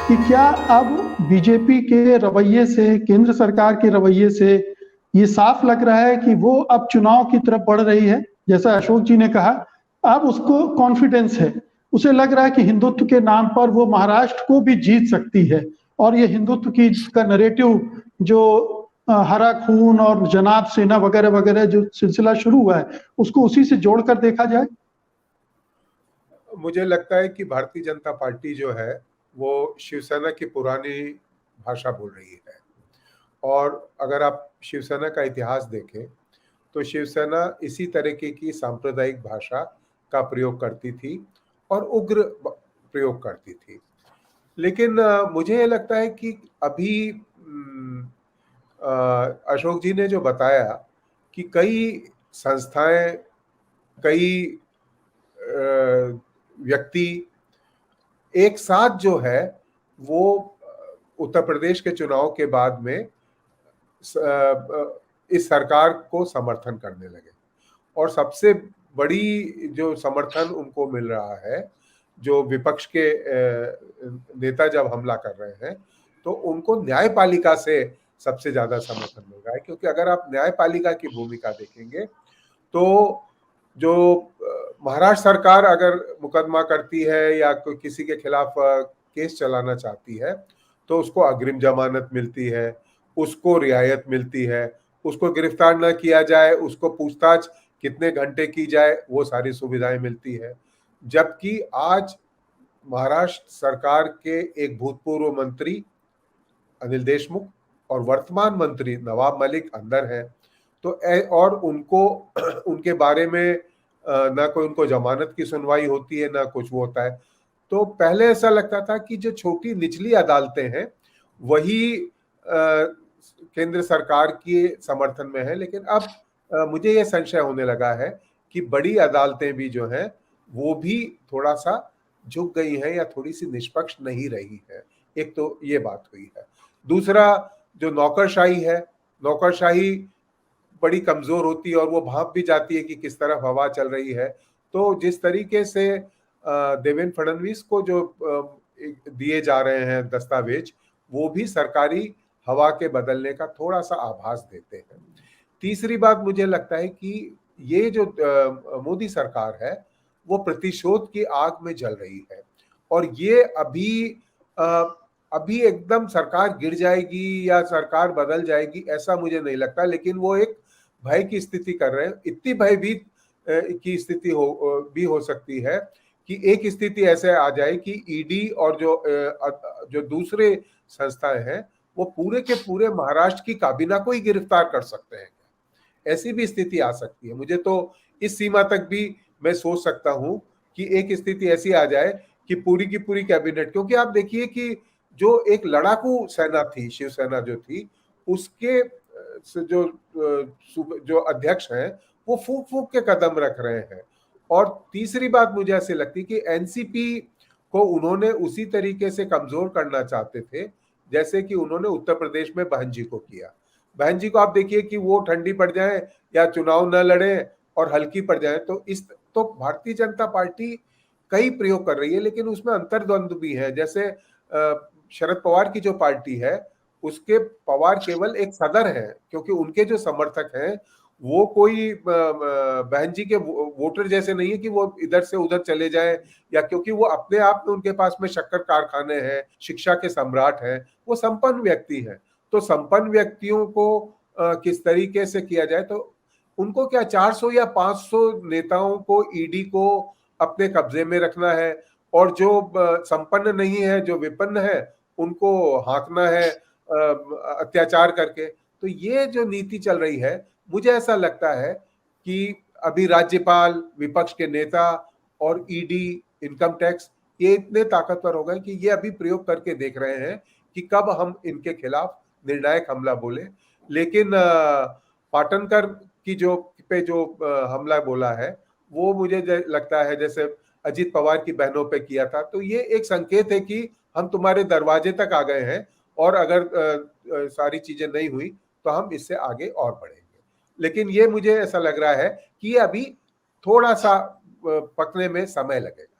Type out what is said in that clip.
कि क्या अब बीजेपी के रवैये से, केंद्र सरकार के रवैये से ये साफ लग रहा है कि वो अब चुनाव की तरफ बढ़ रही है। जैसा अशोक जी ने कहा, अब उसको कॉन्फिडेंस है, उसे लग रहा है कि हिंदुत्व के नाम पर वो महाराष्ट्र को भी जीत सकती है। और ये हिंदुत्व की का नरेटिव जो हरा खून और जनाब सेना वगैरह वगैरह जो सिलसिला शुरू हुआ है, उसको उसी से जोड़कर देखा जाए। मुझे लगता है कि भारतीय जनता पार्टी जो है वो शिवसेना की पुरानी भाषा बोल रही है। और अगर आप शिवसेना का इतिहास देखें तो शिवसेना इसी तरीके की सांप्रदायिक भाषा का प्रयोग करती थी और उग्र प्रयोग करती थी। लेकिन मुझे ये लगता है कि अभी अशोक जी ने जो बताया कि कई संस्थाएं, कई व्यक्ति एक साथ जो है वो उत्तर प्रदेश के चुनाव के बाद में इस सरकार को समर्थन करने लगे। और सबसे बड़ी जो समर्थन उनको मिल रहा है, जो विपक्ष के नेता जब हमला कर रहे हैं तो उनको न्यायपालिका से सबसे ज्यादा समर्थन मिल रहा है। क्योंकि अगर आप न्यायपालिका की भूमिका देखेंगे तो जो महाराष्ट्र सरकार अगर मुकदमा करती है या कोई किसी के खिलाफ केस चलाना चाहती है तो उसको अग्रिम जमानत मिलती है, उसको रियायत मिलती है, उसको गिरफ्तार न किया जाए, उसको पूछताछ कितने घंटे की जाए, वो सारी सुविधाएं मिलती है। जबकि आज महाराष्ट्र सरकार के एक भूतपूर्व मंत्री अनिल देशमुख और वर्तमान मंत्री नवाब मलिक अंदर है। तो और उनको उनके बारे में ना कोई उनको जमानत की सुनवाई होती है, ना कुछ वो होता है। तो पहले ऐसा लगता था कि जो छोटी निचली अदालतें हैं वही केंद्र सरकार के समर्थन में है। लेकिन अब मुझे ये संशय होने लगा है कि बड़ी अदालतें भी जो हैं वो भी थोड़ा सा झुक गई हैं या थोड़ी सी निष्पक्ष नहीं रही है। एक तो ये बात हुई है। दूसरा, जो नौकरशाही है, नौकरशाही बड़ी कमजोर होती है और वो भांप भी जाती है कि किस तरफ हवा चल रही है। तो जिस तरीके से देवेंद्र फडणवीस को जो दिए जा रहे हैं दस्तावेज, वो भी सरकारी हवा के बदलने का थोड़ा सा आभास देते हैं। तीसरी बात, मुझे लगता है कि ये जो मोदी सरकार है वो प्रतिशोध की आग में जल रही है। और ये अभी एकदम सरकार गिर जाएगी या सरकार बदल जाएगी ऐसा मुझे नहीं लगता। लेकिन वो एक भय की स्थिति कर रहे हैं। इतनी भयभीत की स्थिति भी हो सकती है कि एक स्थिति ऐसे आ जाए कि ईडी और जो दूसरे संस्थाएं हैं वो पूरे के पूरे महाराष्ट्र की काबीना को ही गिरफ्तार कर सकते हैं। ऐसी भी स्थिति आ सकती है। मुझे तो इस सीमा तक भी मैं सोच सकता हूं कि एक स्थिति ऐसी आ जाए कि पूरी की पूरी कैबिनेट, क्योंकि आप देखिए कि जो एक लड़ाकू सेना थी, शिवसेना जो थी, उसके जो अध्यक्ष हैं वो फूक फूक के कदम रख रहे हैं। और तीसरी बात मुझे ऐसी लगती कि एनसीपी को उन्होंने उसी तरीके से कमजोर करना चाहते थे जैसे कि उन्होंने उत्तर प्रदेश में बहन जी को किया। बहन जी को आप देखिए कि वो ठंडी पड़ जाए या चुनाव न लड़े और हल्की पड़ जाए। तो भारतीय जनता पार्टी कई प्रयोग कर रही है, लेकिन उसमें अंतर्द्वंद भी है। जैसे शरद पवार की जो पार्टी है उसके पवार केवल एक सदर है, क्योंकि उनके जो समर्थक हैं वो कोई बहन जी के वोटर जैसे नहीं है कि वो इधर से उधर चले जाए, या क्योंकि वो अपने आप में उनके पास में शक्कर कारखाने हैं, शिक्षा के सम्राट हैं, वो संपन्न व्यक्ति हैं। तो संपन्न व्यक्तियों को किस तरीके से किया जाए, तो उनको क्या 400 या 500 नेताओं को ईडी को अपने कब्जे में रखना है, और जो संपन्न नहीं है, जो विपन्न है, उनको हाँकना है अत्याचार करके। तो ये जो नीति चल रही है, मुझे ऐसा लगता है कि अभी राज्यपाल, विपक्ष के नेता और ईडी, इनकम टैक्स, ये इतने ताकतवर हो गए कि ये अभी प्रयोग करके देख रहे हैं कि कब हम इनके खिलाफ निर्णायक हमला बोले। लेकिन पाटनकर की जो हमला बोला है वो मुझे लगता है जैसे अजीत पवार की बहनों पे किया था, तो ये एक संकेत है कि हम तुम्हारे दरवाजे तक आ गए हैं और अगर सारी चीजें नहीं हुई तो हम इससे आगे और बढ़ेंगे। लेकिन ये मुझे ऐसा लग रहा है कि ये अभी थोड़ा सा पकने में समय लगेगा।